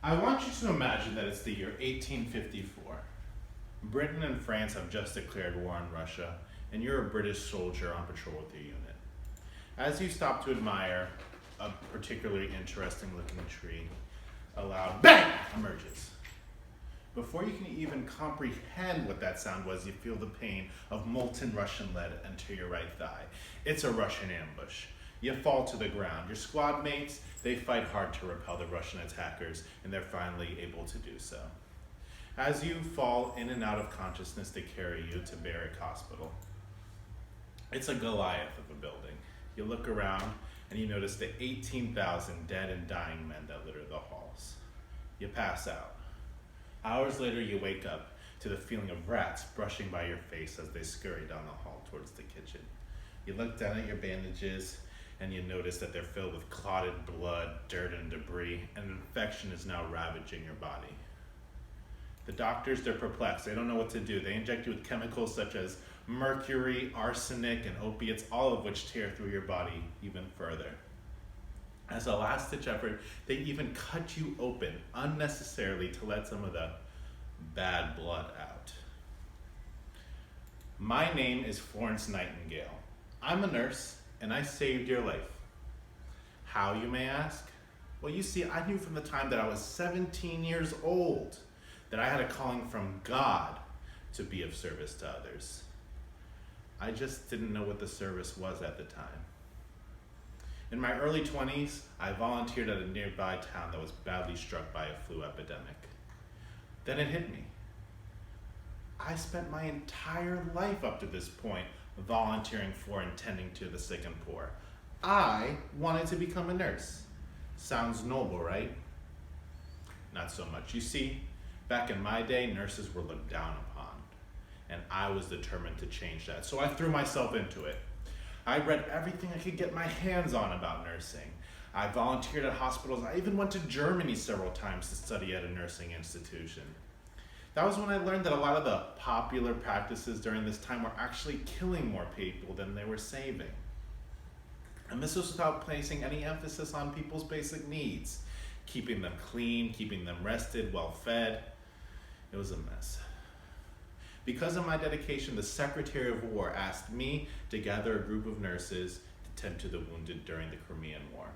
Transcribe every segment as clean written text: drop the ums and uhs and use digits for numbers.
I want you to imagine that it's the year 1854. Britain and France have just declared war on Russia, and you're a British soldier on patrol with your unit. As you stop to admire a particularly interesting looking tree, a loud bang emerges. Before you can even comprehend what that sound was, you feel the pain of molten Russian lead enter your right thigh. It's a Russian ambush. You fall to the ground. Your squad mates, they fight hard to repel the Russian attackers, and they're finally able to do so. As you fall in and out of consciousness, they carry you to Barrack Hospital. It's a Goliath of a building. You look around and you notice the 18,000 dead and dying men that litter the halls. You pass out. Hours later, you wake up to the feeling of rats brushing by your face as they scurry down the hall towards the kitchen. You look down at your bandages and you notice that they're filled with clotted blood, dirt, and debris, and an infection is now ravaging your body. The doctors, they're perplexed. They don't know what to do. They inject you with chemicals such as mercury, arsenic, and opiates, all of which tear through your body even further. As a last-ditch effort, they even cut you open unnecessarily to let some of the bad blood out. My name is Florence Nightingale. I'm a nurse, and I saved your life. How, you may ask? Well, you see, I knew from the time that I was 17 years old that I had a calling from God to be of service to others. I just didn't know what the service was at the time. In my early 20s, I volunteered at a nearby town that was badly struck by a flu epidemic. Then it hit me. I spent my entire life up to this point volunteering for and tending to the sick and poor. I wanted to become a nurse. Sounds noble, right? Not so much. You see, back in my day, nurses were looked down upon, and I was determined to change that. So I threw myself into it. I read everything I could get my hands on about nursing. I volunteered at hospitals. I even went to Germany several times to study at a nursing institution. That was when I learned that a lot of the popular practices during this time were actually killing more people than they were saving. And this was without placing any emphasis on people's basic needs, keeping them clean, keeping them rested, well fed. It was a mess. Because of my dedication, the Secretary of War asked me to gather a group of nurses to tend to the wounded during the Crimean War.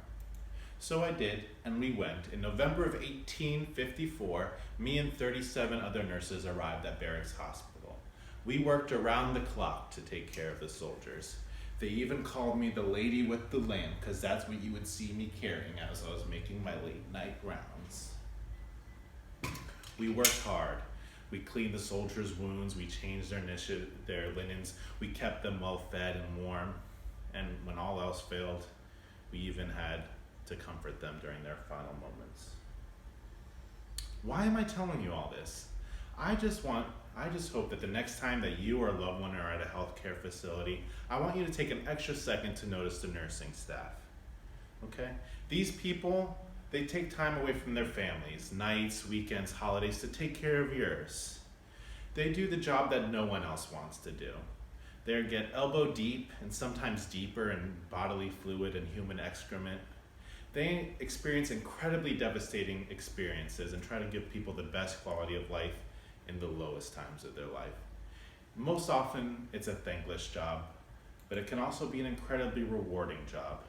So I did, and we went. In November of 1854, me and 37 other nurses arrived at Barracks Hospital. We worked around the clock to take care of the soldiers. They even called me the lady with the lamp, because that's what you would see me carrying as I was making my late night rounds. We worked hard. We cleaned the soldiers' wounds, we changed their linens, we kept them well fed and warm, and when all else failed, we even had to comfort them during their final moments. Why am I telling you all this? I just hope that the next time that you or a loved one are at a healthcare facility, I want you to take an extra second to notice the nursing staff. Okay? These people, they take time away from their families, nights, weekends, holidays, to take care of yours. They do the job that no one else wants to do. They get elbow deep and sometimes deeper in bodily fluid and human excrement. They experience incredibly devastating experiences and try to give people the best quality of life in the lowest times of their life. Most often, it's a thankless job, but it can also be an incredibly rewarding job.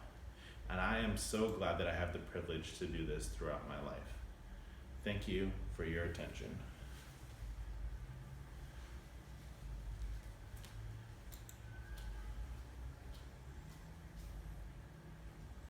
And I am so glad that I have the privilege to do this throughout my life. Thank you for your attention.